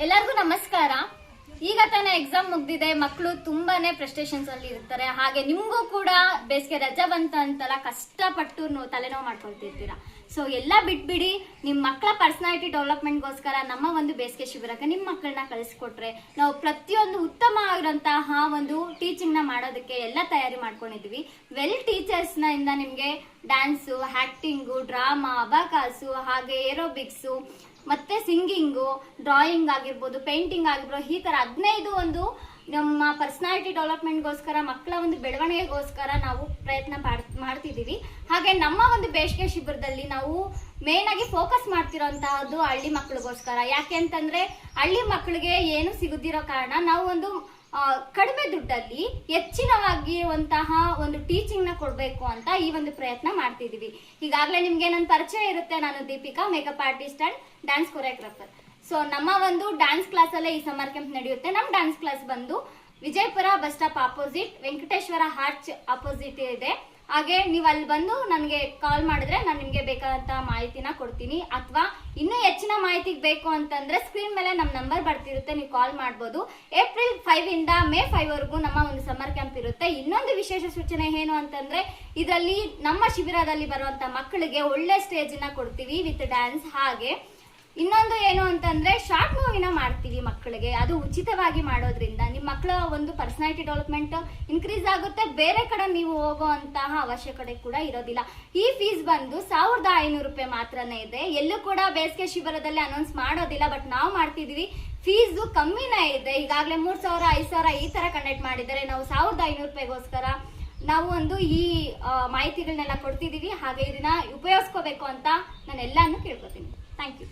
ಎಲ್ಲರಿಗೂ ನಮಸ್ಕಾರ. ಈಗ ತಾನೇ ಎಕ್ಸಾಮ್ ಮುಗ್ದಿದೆ. ಮಕ್ಕಳು ತುಂಬಾನೇ ಫ್ರಸ್ಟ್ರೇಷನ್ಸ್ ಅಲ್ಲಿ ಇರ್ತಾರೆ. ಹಾಗೆ ನಿಮ್ಗೂ ಕೂಡ ಬೇಸಿಗೆ ರಜಾ ಬಂತ ಅಂತಲ್ಲ ಕಷ್ಟಪಟ್ಟು ತಲೆನೋವು ಮಾಡ್ಕೊಳ್ತಿರ್ತೀರಾ. ಸೊ ಎಲ್ಲ ಬಿಟ್ಬಿಡಿ, ನಿಮ್ ಮಕ್ಕಳ ಪರ್ಸನಾಲಿಟಿ ಡೆವಲಪ್ಮೆಂಟ್ಗೋಸ್ಕರ ನಮ್ಮ ಒಂದು ಬೇಸಿಗೆ ಶಿಬಿರಕ್ಕೆ ನಿಮ್ಮ ಮಕ್ಕಳನ್ನ ಕಳಿಸ್ಕೊಟ್ರೆ ನಾವು ಪ್ರತಿಯೊಂದು ಉತ್ತಮ ಆಗಿರುವಂತಹ ಒಂದು ಟೀಚಿಂಗ್ ನ ಮಾಡೋದಕ್ಕೆ ಎಲ್ಲ ತಯಾರಿ ಮಾಡ್ಕೊಂಡಿದ್ವಿ. ವೆಲ್ ಟೀಚರ್ಸ್ ಇಂದ ನಿಮ್ಗೆ ಡ್ಯಾನ್ಸು, ಆಕ್ಟಿಂಗು, ಡ್ರಾಮಾ, ಅಬಕಾಸು, ಹಾಗೆ ಏರೋಬಿಕ್ಸು, ಮತ್ತೆ ಸಿಂಗಿಂಗು, ಡ್ರಾಯಿಂಗ್ ಆಗಿರ್ಬೋದು, ಪೇಂಟಿಂಗ್ ಆಗಿರ್ಬೋದು, ಈ ತರ 15 ಒಂದು ನಮ್ಮ ಪರ್ಸನಾಲಿಟಿ ಡೆವಲಪ್ಮೆಂಟ್ಗೋಸ್ಕರ, ಮಕ್ಕಳ ಒಂದು ಬೆಳವಣಿಗೆಗೋಸ್ಕರ ನಾವು ಪ್ರಯತ್ನ ಮಾಡ್ತಿದೀವಿ. ಹಾಗೆ ನಮ್ಮ ಒಂದು ಬೇಸಿಗೆ ಶಿಬಿರದಲ್ಲಿ ನಾವು ಮೇನ್ ಆಗಿ ಫೋಕಸ್ ಮಾಡ್ತಿರೋಂತಹದ್ದು ಹಳ್ಳಿ ಮಕ್ಕಳಿಗೋಸ್ಕರ. ಯಾಕೆ ಅಂತಂದ್ರೆ ಹಳ್ಳಿ ಮಕ್ಕಳಿಗೆ ಏನು ಸಿಗುದಿರೋ ಕಾರಣ ನಾವು ಒಂದು ಕಡಿಮೆ ದುಡ್ಡಲ್ಲಿ ಹೆಚ್ಚಿನವಾಗಿರುವಂತಹ ಒಂದು ಟೀಚಿಂಗ್ ನ ಕೊಡ್ಬೇಕು ಅಂತ ಈ ಒಂದು ಪ್ರಯತ್ನ ಮಾಡ್ತಿದೀವಿ. ಈಗಾಗಲೇ ನಿಮ್ಗೆ ನನ್ನ ಪರಿಚಯ ಇರುತ್ತೆ. ನಾನು Deepika, makeup artist and dance choreographer. So ನಮ್ಮ ಒಂದು ಡ್ಯಾನ್ಸ್ ಕ್ಲಾಸ್ ಅಲ್ಲೇ ಈ ಸಮರ್ ಕ್ಯಾಂಪ್ ನಡೆಯುತ್ತೆ. ನಮ್ಮ ಡ್ಯಾನ್ಸ್ ಕ್ಲಾಸ್ ಬಂದು Vijayapura bus stop opposite, Venkateshwara arch opposite ಇದೆ. ಹಾಗೆ ನೀವು ಅಲ್ಲಿ ಬಂದು ನನಗೆ ಕಾಲ್ ಮಾಡಿದ್ರೆ ನಾನು ನಿಮ್ಗೆ ಬೇಕಾದಂತಹ ಮಾಹಿತಿನ ಕೊಡ್ತೀನಿ. ಅಥವಾ ಇನ್ನೂ ಹೆಚ್ಚಿನ ಮಾಹಿತಿಗೆ ಬೇಕು ಅಂತಂದ್ರೆ ಸ್ಕ್ರೀನ್ ಮೇಲೆ ನಮ್ಮ ನಂಬರ್ ಬರ್ತಿರುತ್ತೆ, ನೀವು ಕಾಲ್ ಮಾಡ್ಬೋದು. ಏಪ್ರಿಲ್ 5 ಇಂದ ಮೇ 5 ವರೆಗೂ ನಮ್ಮ ಒಂದು ಸಮರ್ ಕ್ಯಾಂಪ್ ಇರುತ್ತೆ. ಇನ್ನೊಂದು ವಿಶೇಷ ಸೂಚನೆ ಏನು ಅಂತಂದ್ರೆ ಇದರಲ್ಲಿ ನಮ್ಮ ಶಿಬಿರದಲ್ಲಿ ಬರುವಂತ ಮಕ್ಕಳಿಗೆ ಒಳ್ಳೆ ಸ್ಟೇಜ್ ನ ಕೊಡ್ತೀವಿ ವಿತ್ ಡ್ಯಾನ್ಸ್. ಹಾಗೆ ಇನ್ನೊಂದು ಏನು ಅಂತಂದ್ರೆ ಶಾರ್ಟ್ ಮೂವಿನ ಮಾಡ್ತೀವಿ ಮಕ್ಕಳಿಗೆ. ಅದು ಉಚಿತವಾಗಿ ಮಾಡೋದ್ರಿಂದ ನಿಮ್ಮ ಮಕ್ಕಳ ಒಂದು ಪರ್ಸನಾಲಿಟಿ ಡೆವಲಪ್ಮೆಂಟ್ ಇನ್ಕ್ರೀಸ್ ಆಗುತ್ತೆ. ಬೇರೆ ಕಡೆ ನೀವು ಹೋಗುವಂತಹ ಅವಶ್ಯಕತೆ ಕೂಡ ಇರೋದಿಲ್ಲ. ಈ ಫೀಸ್ ಬಂದು 1500 ರೂಪಾಯಿ ಮಾತ್ರನೇ ಇದೆ. ಎಲ್ಲೂ ಕೂಡ ಬೇಸಿಗೆ ಶಿಬಿರದಲ್ಲಿ ಅನೌನ್ಸ್ ಮಾಡೋದಿಲ್ಲ, ಬಟ್ ನಾವು ಮಾಡ್ತಿದೀವಿ. ಫೀಸ್ ಕಮ್ಮಿನೇ ಇದೆ. ಈಗಾಗಲೇ 3000, 5000 ಈ ತರ ಕಂಡಕ್ಟ್ ಮಾಡಿದ್ದಾರೆ. ನಾವು 1500 ರೂಪಾಯಿಗೋಸ್ಕರ ನಾವು ಒಂದು ಈ ಮಾಹಿತಿಗಳನ್ನೆಲ್ಲ ಕೊಡ್ತಿದೀವಿ. ಹಾಗೆ ಇದನ್ನ ಉಪಯೋಗಿಸ್ಕೋಬೇಕು ಅಂತ ನಾನು ಎಲ್ಲಾನು ಕೇಳ್ಕೊತೀನಿ. Thank you.